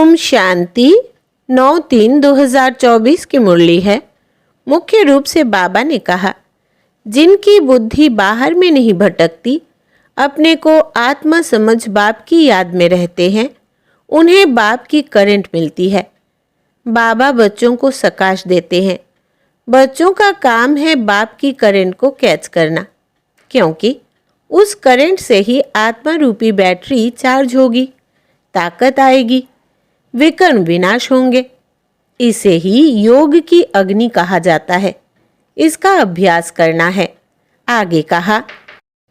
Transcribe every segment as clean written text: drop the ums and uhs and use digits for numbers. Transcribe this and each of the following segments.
ओम शांति 9/3/2024 की मुरली है। मुख्य रूप से बाबा ने कहा, जिनकी बुद्धि बाहर में नहीं भटकती, अपने को आत्मा समझ बाप की याद में रहते हैं, उन्हें बाप की करंट मिलती है। बाबा बच्चों को सकाश देते हैं। बच्चों का काम है बाप की करंट को कैच करना, क्योंकि उस करंट से ही आत्मा रूपी बैटरी चार्ज होगी, ताकत आएगी, विकर्म विनाश होंगे। इसे ही योग की अग्नि कहा जाता है। इसका अभ्यास करना है। आगे कहा,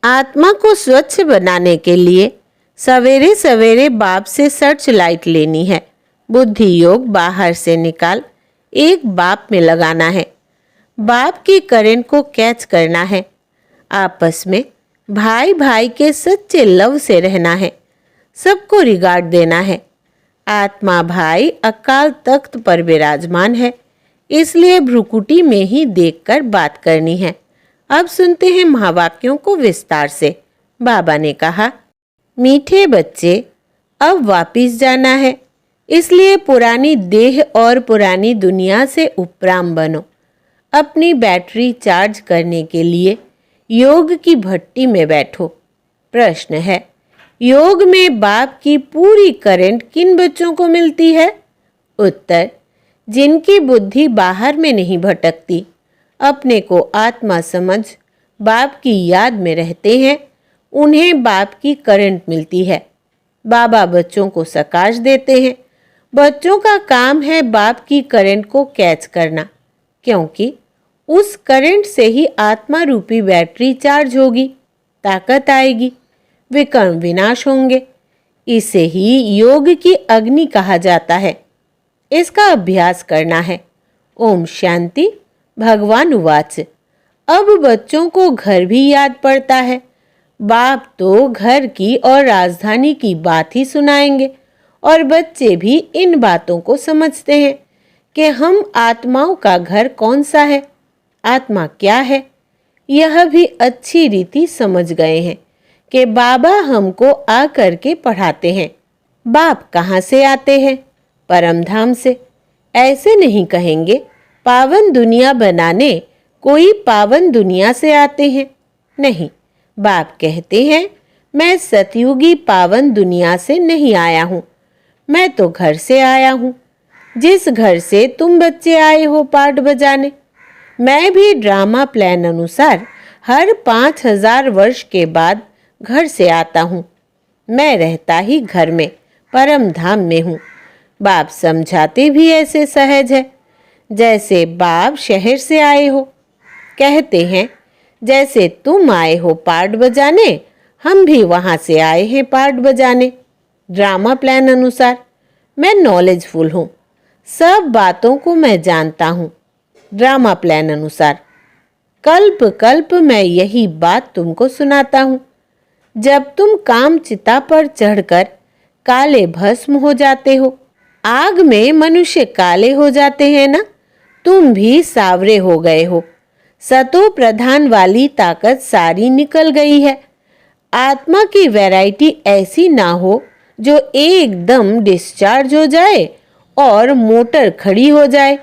आत्मा को स्वच्छ बनाने के लिए सवेरे सवेरे बाप से सर्च लाइट लेनी है। बुद्धि योग बाहर से निकाल एक बाप में लगाना है। बाप की करंट को कैच करना है। आपस में भाई भाई के सच्चे लव से रहना है। सबको रिगार्ड देना है। आत्मा भाई अकाल तख्त पर विराजमान है, इसलिए भ्रुकुटी में ही देखकर बात करनी है। अब सुनते हैं महावाक्यों को विस्तार से। बाबा ने कहा, मीठे बच्चे, अब वापिस जाना है, इसलिए पुरानी देह और पुरानी दुनिया से उपराम बनो। अपनी बैटरी चार्ज करने के लिए योग की भट्टी में बैठो। प्रश्न है, योग में बाप की पूरी करंट किन बच्चों को मिलती है? उत्तर, जिनकी बुद्धि बाहर में नहीं भटकती, अपने को आत्मा समझ बाप की याद में रहते हैं, उन्हें बाप की करंट मिलती है। बाबा बच्चों को सकाश देते हैं। बच्चों का काम है बाप की करंट को कैच करना, क्योंकि उस करंट से ही आत्मा रूपी बैटरी चार्ज होगी, ताकत आएगी, विकर्म विनाश होंगे। इसे ही योग की अग्नि कहा जाता है। इसका अभ्यास करना है। ओम शांति। भगवान उवाच, अब बच्चों को घर भी याद पड़ता है। बाप तो घर की और राजधानी की बात ही सुनाएंगे, और बच्चे भी इन बातों को समझते हैं कि हम आत्माओं का घर कौन सा है, आत्मा क्या है। यह भी अच्छी रीति समझ गए हैं कि बाबा हमको आकर के पढ़ाते हैं। बाप कहाँ से आते हैं? परम धाम से। ऐसे नहीं कहेंगे पावन दुनिया बनाने कोई पावन दुनिया से आते हैं। नहीं, बाप कहते हैं, मैं सतयुगी पावन दुनिया से नहीं आया हूँ, मैं तो घर से आया हूँ, जिस घर से तुम बच्चे आए हो पाठ बजाने। मैं भी ड्रामा प्लान अनुसार हर 5000 वर्ष के बाद घर से आता हूँ। मैं रहता ही घर में, परम धाम में हूँ। बाप समझाते भी ऐसे सहज है, जैसे बाप शहर से आए हो। कहते हैं, जैसे तुम आए हो पाठ बजाने, हम भी वहाँ से आए हैं पाठ बजाने। ड्रामा प्लान अनुसार मैं नॉलेजफुल हूँ, सब बातों को मैं जानता हूँ। ड्रामा प्लान अनुसार कल्प कल्प मैं यही बात तुमको सुनाता हूँ। जब तुम काम चिता पर चढ़कर काले भस्म हो जाते हो, आग में मनुष्य काले हो जाते हैं ना, तुम भी सावरे हो गए हो। सतो प्रधान वाली ताकत सारी निकल गई है। आत्मा की वैरायटी ऐसी ना हो जो एकदम डिस्चार्ज हो जाए और मोटर खड़ी हो जाए।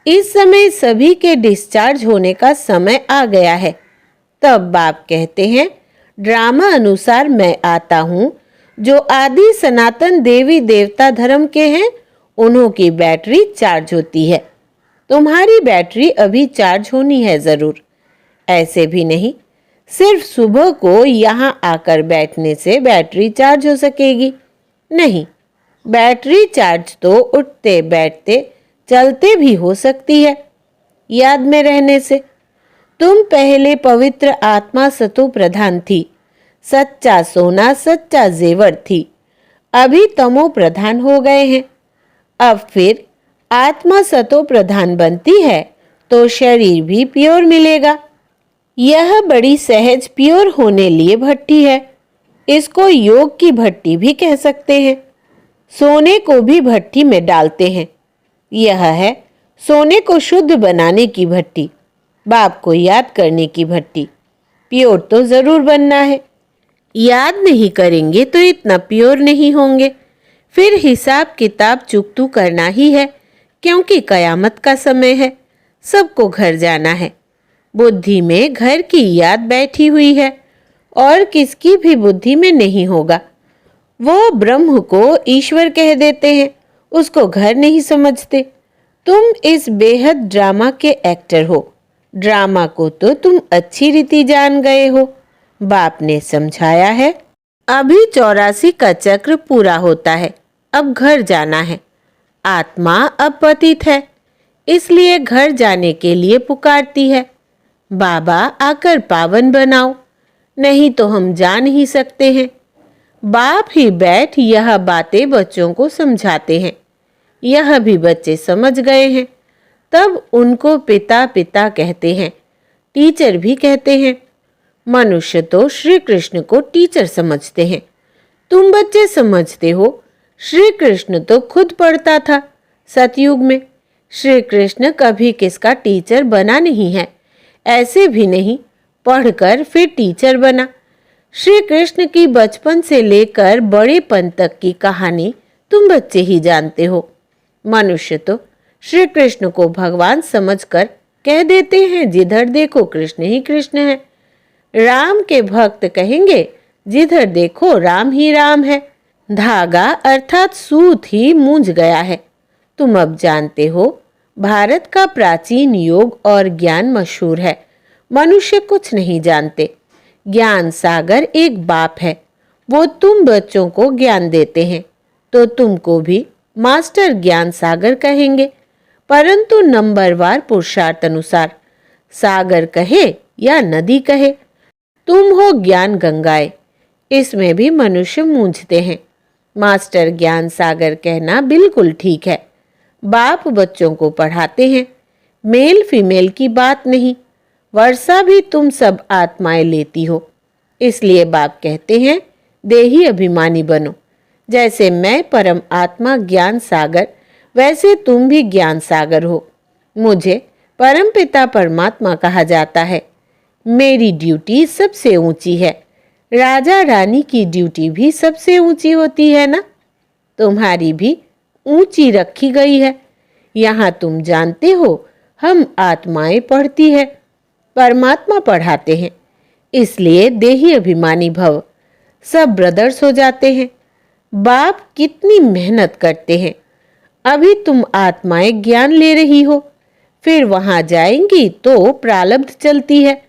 इस समय सभी के डिस्चार्ज होने का समय आ गया है। तब बाप कहते हैं, ड्रामा अनुसार मैं आता हूँ। जो आदि सनातन देवी देवता धर्म के हैं, उन्हों की बैटरी चार्ज होती है। तुम्हारी बैटरी अभी चार्ज होनी है जरूर। ऐसे भी नहीं सिर्फ सुबह को यहाँ आकर बैठने से बैटरी चार्ज हो सकेगी। नहीं, बैटरी चार्ज तो उठते बैठते चलते भी हो सकती है, याद में रहने से। तुम पहले पवित्र आत्मा सतो प्रधान थी, सच्चा सोना सच्चा जेवर थी। अभी तमो प्रधान हो गए हैं। अब फिर आत्मा सतो प्रधान बनती है तो शरीर भी प्योर मिलेगा। यह बड़ी सहज प्योर होने लिए भट्टी है। इसको योग की भट्टी भी कह सकते हैं। सोने को भी भट्टी में डालते हैं। यह है सोने को शुद्ध बनाने की भट्टी, बाप को याद करने की भट्टी। प्योर तो जरूर बनना है। याद नहीं करेंगे तो इतना प्योर नहीं होंगे। फिर हिसाब किताब चुकतू करना ही है, क्योंकि कयामत का समय है, सबको घर जाना है। बुद्धि में घर की याद बैठी हुई है और किसकी भी बुद्धि में नहीं होगा। वो ब्रह्म को ईश्वर कह देते हैं, उसको घर नहीं समझते। तुम इस बेहद ड्रामा के एक्टर हो। ड्रामा को तो तुम अच्छी रीति जान गए हो, बाप ने समझाया है। अभी 84 का चक्र पूरा होता है, अब घर जाना है। आत्मा अब पतित है, इसलिए घर जाने के लिए पुकारती है, बाबा आकर पावन बनाओ, नहीं तो हम जा नहीं सकते हैं। बाप ही बैठ यह बातें बच्चों को समझाते हैं। यह भी बच्चे समझ गए हैं, तब उनको पिता पिता कहते हैं, टीचर भी कहते हैं। मनुष्य तो श्री कृष्ण को टीचर समझते हैं। तुम बच्चे समझते हो, श्री कृष्ण तो खुद पढ़ता था सतयुग में। श्री कृष्ण कभी किसका टीचर बना नहीं है, ऐसे भी नहीं पढ़कर फिर टीचर बना। श्री कृष्ण की बचपन से लेकर बड़ेपन तक की कहानी तुम बच्चे ही जानते हो। मनुष्य तो श्री कृष्ण को भगवान समझकर कह देते हैं, जिधर देखो कृष्ण ही कृष्ण है। राम के भक्त कहेंगे, जिधर देखो राम ही राम है। धागा अर्थात सूत ही मूंझ गया है। तुम अब जानते हो, भारत का प्राचीन योग और ज्ञान मशहूर है, मनुष्य कुछ नहीं जानते। ज्ञान सागर एक बाप है, वो तुम बच्चों को ज्ञान देते हैं, तो तुमको भी मास्टर ज्ञान सागर कहेंगे, परंतु नंबरवार पुरुषार्थ अनुसार। सागर कहे या नदी कहे, तुम हो ज्ञान गंगाएं, इसमें भी मनुष्य मूंझते हैं। मास्टर ज्ञान सागर कहना बिल्कुल ठीक है। बाप बच्चों को पढ़ाते हैं, मेल फीमेल की बात नहीं। वर्षा भी तुम सब आत्माएं लेती हो, इसलिए बाप कहते हैं, देही अभिमानी बनो। जैसे मैं परम आत्मा ज्ञान सागर, वैसे तुम भी ज्ञान सागर हो। मुझे परम पिता परमात्मा कहा जाता है। मेरी ड्यूटी सबसे ऊंची है। राजा रानी की ड्यूटी भी सबसे ऊंची होती है ना, तुम्हारी भी ऊंची रखी गई है। यहाँ तुम जानते हो, हम आत्माएं पढ़ती है, परमात्मा पढ़ाते हैं, इसलिए देही अभिमानी भव। सब ब्रदर्स हो जाते हैं। बाप कितनी मेहनत करते हैं। अभी तुम आत्माएं ज्ञान ले रही हो, फिर वहां जाएंगी तो प्रारब्ध चलती है।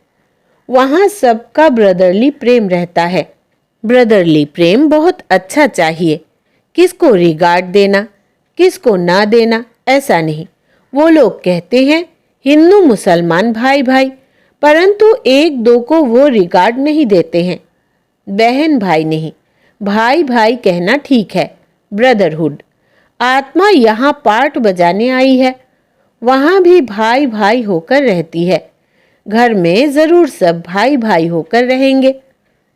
वहां सबका ब्रदरली प्रेम रहता है। ब्रदरली प्रेम बहुत अच्छा चाहिए। किसको रिगार्ड देना, किसको ना देना, ऐसा नहीं। वो लोग कहते हैं हिंदू मुसलमान भाई भाई, परंतु एक दो को वो रिगार्ड नहीं देते हैं। बहन भाई नहीं, भाई भाई कहना ठीक है। ब्रदरहुड। आत्मा यहाँ पार्ट बजाने आई है, वहाँ भी भाई भाई होकर रहती है। घर में जरूर सब भाई भाई होकर रहेंगे।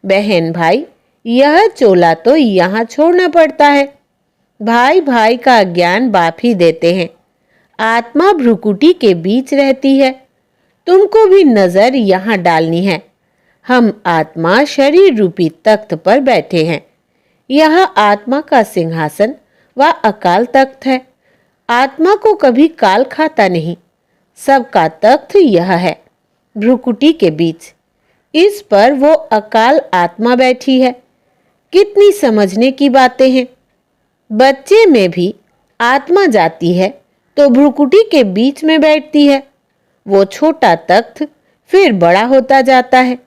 बहन भाई, यह चोला तो यहाँ छोड़ना पड़ता है। भाई भाई का ज्ञान बाप ही देते हैं। आत्मा भ्रुकुटी के बीच रहती है। तुमको भी नजर यहाँ डालनी है। हम आत्मा शरीर रूपी तख्त पर बैठे हैं। यह आत्मा का सिंहासन व अकाल तख्त है। आत्मा को कभी काल खाता नहीं। सबका तख्त यह है, भ्रुकुटी के बीच। इस पर वो अकाल आत्मा बैठी है। कितनी समझने की बातें हैं। बच्चे में भी आत्मा जाती है तो भ्रुकुटी के बीच में बैठती है। वो छोटा तख्त फिर बड़ा होता जाता है।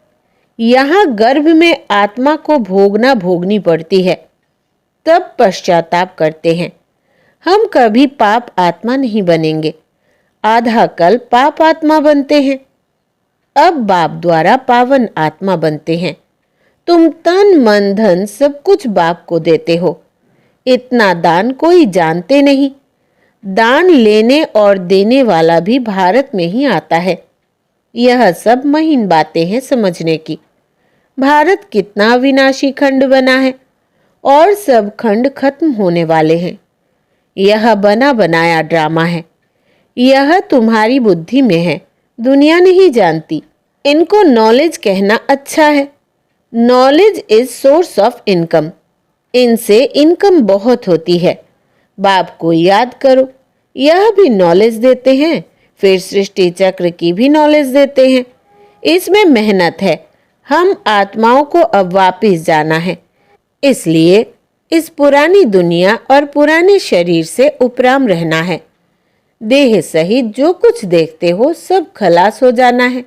यहाँ गर्भ में आत्मा को भोगनी पड़ती है, तब पश्चाताप करते हैं। हम कभी पाप आत्मा नहीं बनेंगे। आधा कल पाप आत्मा बनते हैं, अब बाप द्वारा पावन आत्मा बनते हैं। तुम तन मन धन सब कुछ बाप को देते हो। इतना दान कोई जानते नहीं। दान लेने और देने वाला भी भारत में ही आता है। यह सब महीन बातें हैं समझने की। भारत कितना विनाशी खंड बना है और सब खंड खत्म होने वाले हैं। यह बना बनाया ड्रामा है। यह तुम्हारी बुद्धि में है, दुनिया नहीं जानती। इनको नॉलेज कहना अच्छा है। Knowledge is source of income. इनसे इनकम बहुत होती है। बाप को याद करो, यह भी नॉलेज देते हैं, फिर सृष्टि चक्र की भी नॉलेज देते हैं। इसमें मेहनत है। हम आत्माओं को अब वापस जाना है, इसलिए इस पुरानी दुनिया और पुराने शरीर से उपराम रहना है। देह सहित जो कुछ देखते हो सब खलास हो जाना है।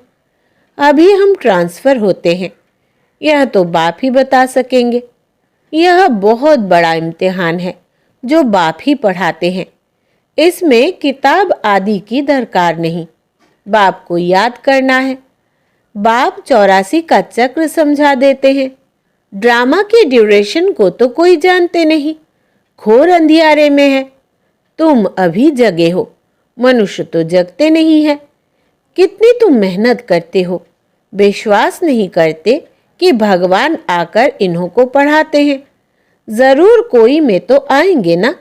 अभी हम ट्रांसफर होते हैं, यह तो बाप ही बता सकेंगे। यह बहुत बड़ा इम्तिहान है जो बाप ही पढ़ाते हैं। इसमें किताब आदि की दरकार नहीं, बाप को याद करना है। बाप 84 का चक्र समझा देते हैं। ड्रामा की ड्यूरेशन को तो कोई जानते नहीं, घोर अंधियारे में है। तुम अभी जगे हो, मनुष्य तो जगते नहीं है। कितनी तुम मेहनत करते हो, विश्वास नहीं करते कि भगवान आकर इन्हों को पढ़ाते हैं। जरूर कोई में तो आएंगे ना।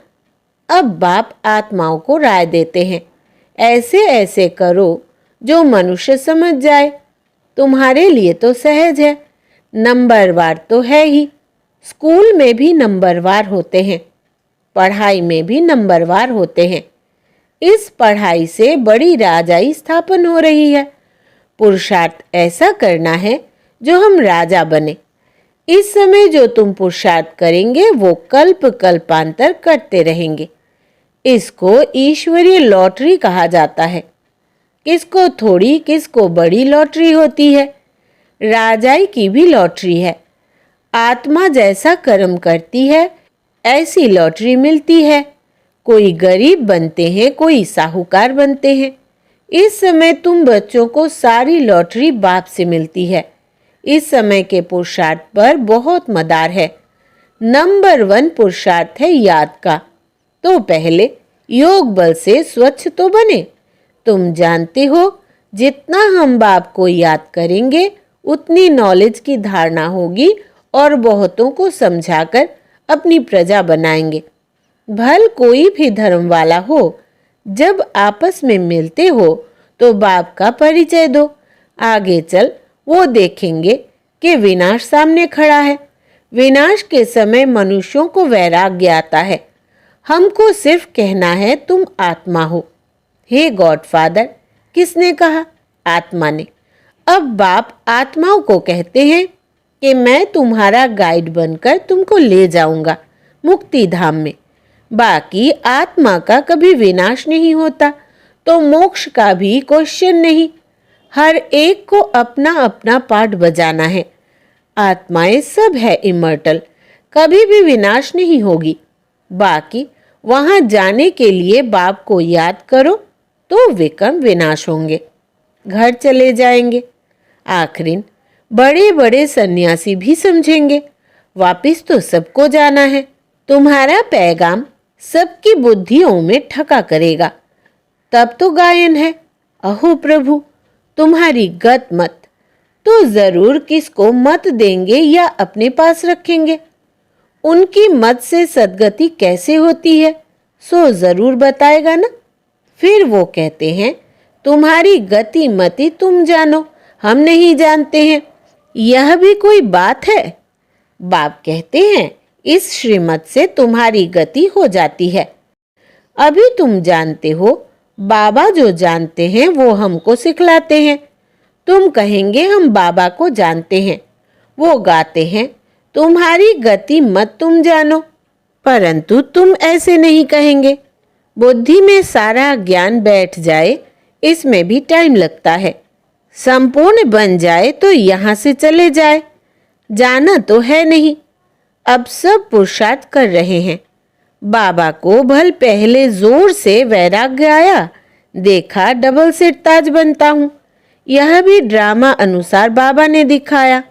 अब बाप आत्माओं को राय देते हैं, ऐसे ऐसे करो जो मनुष्य समझ जाए। तुम्हारे लिए तो सहज है, नंबरवार तो है ही। स्कूल में भी नंबरवार होते हैं, पढ़ाई में भी नंबरवार होते हैं। इस पढ़ाई से बड़ी राजाई स्थापन हो रही है। पुरुषार्थ ऐसा करना है जो हम राजा बने। इस समय जो तुम पुरुषार्थ करेंगे वो कल्प कल्पांतर करते रहेंगे। इसको ईश्वरीय लॉटरी कहा जाता है। किसको थोड़ी किसको बड़ी लॉटरी होती है। राजाई की भी लॉटरी है। आत्मा जैसा कर्म करती है ऐसी लॉटरी मिलती है। कोई गरीब बनते हैं, कोई साहूकार बनते हैं। इस समय तुम बच्चों को सारी लॉटरी बाप से मिलती है। इस समय के पुरुषार्थ पर बहुत मदार है। नंबर 1 पुरुषार्थ है याद का। तो पहले योग बल से स्वच्छ तो बने। तुम जानते हो जितना हम बाप को याद करेंगे उतनी नॉलेज की धारणा होगी और बहुतों को समझाकर अपनी प्रजा बनाएंगे। भल कोई भी धर्म वाला हो, जब आपस में मिलते हो तो बाप का परिचय दो। आगे चल वो देखेंगे कि विनाश सामने खड़ा है। विनाश के समय मनुष्यों को वैराग्य आता है। हमको सिर्फ कहना है तुम आत्मा हो। हे गॉडफादर, किसने कहा? आत्मा ने। अब बाप आत्माओं को कहते हैं कि मैं तुम्हारा गाइड बनकर तुमको ले जाऊंगा मुक्ति धाम में। बाकी आत्मा का कभी विनाश नहीं होता, तो मोक्ष का भी क्वेश्चन नहीं। हर एक को अपना अपना पार्ट बजाना है। आत्माएं सब है इमर्टल, कभी भी विनाश नहीं होगी। बाकी वहां जाने के लिए बाप को याद करो तो विकर्म विनाश होंगे, घर चले जाएंगे। आखिरिन बड़े बड़े सन्यासी भी समझेंगे वापिस तो सबको जाना है। तुम्हारा पैगाम सबकी बुद्धियों में ठका करेगा। तब तो गायन है, अहो प्रभु तुम्हारी गत मत। तो जरूर किसको मत देंगे या अपने पास रखेंगे। उनकी मत से सद्गति कैसे होती है सो जरूर बताएगा ना। फिर वो कहते हैं तुम्हारी गति मति तुम जानो, हम नहीं जानते हैं। यह भी कोई बात है? बाप कहते हैं इस श्रीमत से तुम्हारी गति हो जाती है। अभी तुम जानते हो, बाबा जो जानते हैं वो हमको सिखलाते हैं। तुम कहेंगे हम बाबा को जानते हैं। वो गाते हैं तुम्हारी गति मत तुम जानो, परंतु तुम ऐसे नहीं कहेंगे। बुद्धि में सारा ज्ञान बैठ जाए, इसमें भी टाइम लगता है। संपूर्ण बन जाए तो यहाँ से चले जाए, जाना तो है नहीं। अब सब पुरुषार्थ कर रहे हैं। बाबा को भल पहले जोर से वैराग्य आया, देखा डबल सेट ताज बनता हूँ। यह भी ड्रामा अनुसार बाबा ने दिखाया।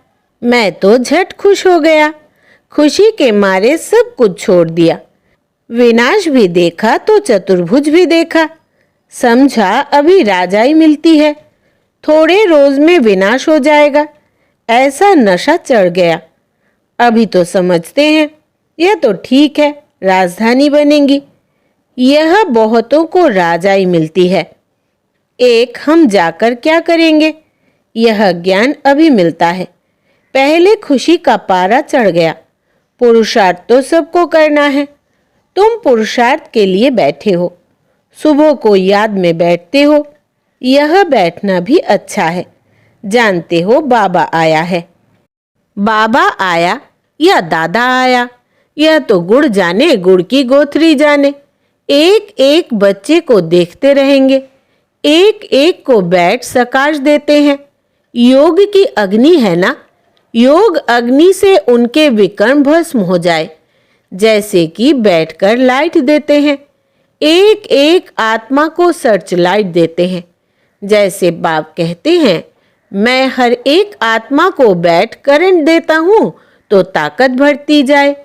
मैं तो झट खुश हो गया, खुशी के मारे सब कुछ छोड़ दिया। विनाश भी देखा तो चतुर्भुज भी देखा। समझा अभी राजाई मिलती है, थोड़े रोज में विनाश हो जाएगा। ऐसा नशा चढ़ गया। अभी तो समझते हैं यह तो ठीक है, राजधानी बनेगी। यह बहुतों को राजाई मिलती है। एक हम जाकर क्या करेंगे, यह ज्ञान अभी मिलता है। पहले खुशी का पारा चढ़ गया। पुरुषार्थ तो सबको करना है। तुम पुरुषार्थ के लिए बैठे हो, सुबह को याद में बैठते हो। यह बैठना भी अच्छा है। जानते हो बाबा आया है। बाबा आया या दादा आया, यह तो गुड़ जाने गुड़ की गोथरी जाने। एक एक बच्चे को देखते रहेंगे, एक एक को बैठ सकाश देते हैं। योग की अग्नि है ना, योग अग्नि से उनके विकर्म भस्म हो जाए, जैसे कि बैठकर लाइट देते हैं। एक एक आत्मा को सर्च लाइट देते हैं। जैसे बाप कहते हैं, मैं हर एक आत्मा को बैठ करंट देता हूं तो ताकत बढ़ती जाए।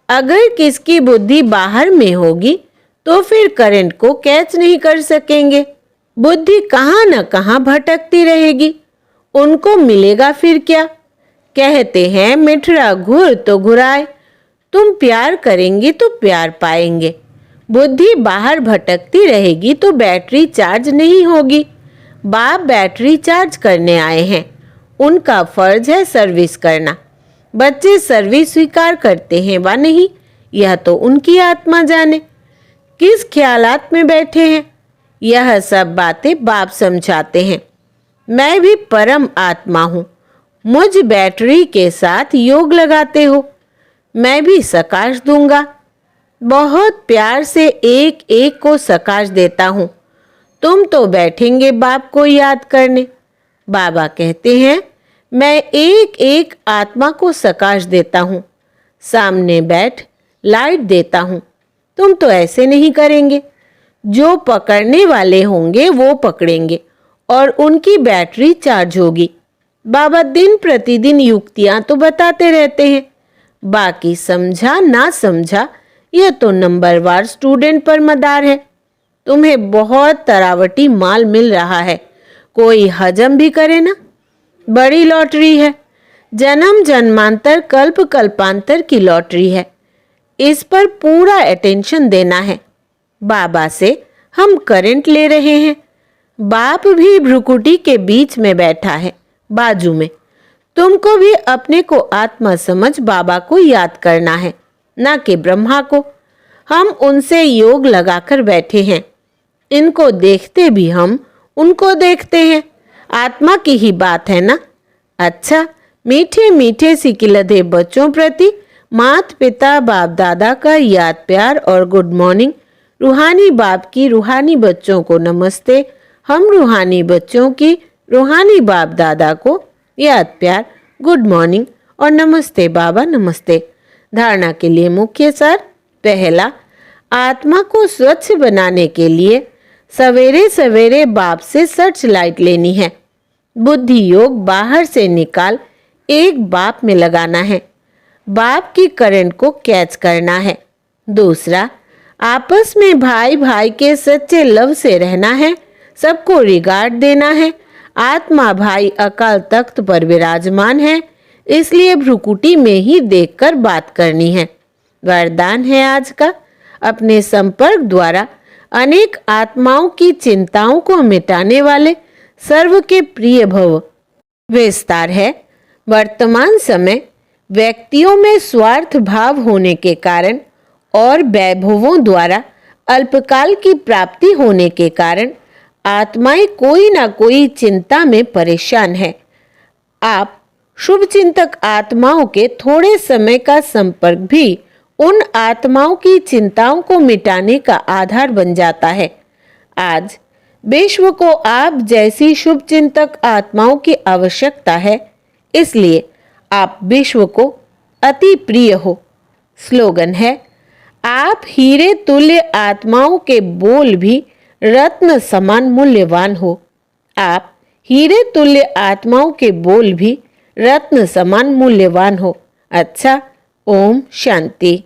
अगर किसकी बुद्धि बाहर में होगी तो फिर करंट को कैच नहीं कर सकेंगे। बुद्धि कहाँ न कहाँ भटकती रहेगी, उनको मिलेगा फिर क्या। कहते हैं मिठड़ा घुर तो घुराए। तुम प्यार करेंगे तो प्यार पाएंगे। बुद्धि बाहर भटकती रहेगी तो बैटरी चार्ज नहीं होगी। बाप बैटरी चार्ज करने आए हैं, उनका फर्ज है सर्विस करना। बच्चे सर्विस स्वीकार करते हैं व नहीं, यह तो उनकी आत्मा जाने। किस ख्यालात में बैठे हैं, यह सब बातें बाप समझाते हैं। मैं भी परम आत्मा हूँ, मुझ बैटरी के साथ योग लगाते हो, मैं भी सकाश दूंगा। बहुत प्यार से एक एक को सकाश देता हूँ। तुम तो बैठेंगे बाप को याद करने। बाबा कहते हैं, मैं एक एक आत्मा को सकाश देता हूँ, सामने बैठ लाइट देता हूँ। तुम तो ऐसे नहीं करेंगे। जो पकड़ने वाले होंगे वो पकड़ेंगे और उनकी बैटरी चार्ज होगी। बाबा दिन प्रतिदिन युक्तियां तो बताते रहते हैं, बाकी समझा ना समझा यह तो नंबरवार स्टूडेंट पर मदार है। तुम्हें बहुत तरावटी माल मिल रहा है, कोई हजम भी करे ना। बड़ी लॉटरी है, जन्म जन्मांतर कल्प कल्पांतर की लॉटरी है। इस पर पूरा अटेंशन देना है। बाबा से हम करंट ले रहे हैं। बाप भी भ्रुकुटी के बीच में बैठा है, बाजू में। तुमको भी अपने को आत्मा समझ बाबा को याद करना है, ना कि ब्रह्मा को। हम उनसे योग लगाकर बैठे हैं। इनको देखते भी हम उनको देखते हैं। आत्मा की ही बात है ना। अच्छा, मीठे मीठे सिकिलधे बच्चों प्रति मात पिता बाप दादा का याद प्यार और गुड मॉर्निंग। रूहानी बाप की रूहानी बच्चों को नमस्ते। हम रूहानी बच्चों की रूहानी बाप दादा को याद प्यार, गुड मॉर्निंग और नमस्ते बाबा नमस्ते। धारणा के लिए मुख्य सार। पहला, आत्मा को स्वच्छ बनाने के लिए सवेरे सवेरे बाप से सर्च लाइट लेनी है। बुद्धि योग बाहर से निकाल एक बाप में लगाना है। बाप की करंट को कैच करना है। दूसरा, आपस में भाई भाई के सच्चे लव से रहना है। सबको रिगार्ड देना है। आत्मा भाई अकाल तख्त पर विराजमान है, इसलिए भ्रुकुटी में ही देखकर बात करनी है। वरदान है आज का, अपने संपर्क द्वारा अनेक आत्माओं की चिंताओं को मिटाने वाले सर्व के प्रिय भव। विस्तार है, वर्तमान समय व्यक्तियों में स्वार्थ भाव होने के कारण और वैभवों द्वारा अल्पकाल की प्राप्ति होने के कारण आत्माएं कोई ना कोई चिंता में परेशान है। आप शुभ चिंतक आत्माओं के थोड़े समय का संपर्क भी उन आत्माओं की चिंताओं को मिटाने का आधार बन जाता है। आज विश्व को आप जैसी शुभ चिंतक आत्माओं की आवश्यकता है, इसलिए आप विश्व को अति प्रिय हो। स्लोगन है, आप हीरे तुल्य आत्माओं के बोल भी रत्न समान मूल्यवान हो। आप हीरे तुल्य आत्माओं के बोल भी रत्न समान मूल्यवान हो। अच्छा, ओम शांति।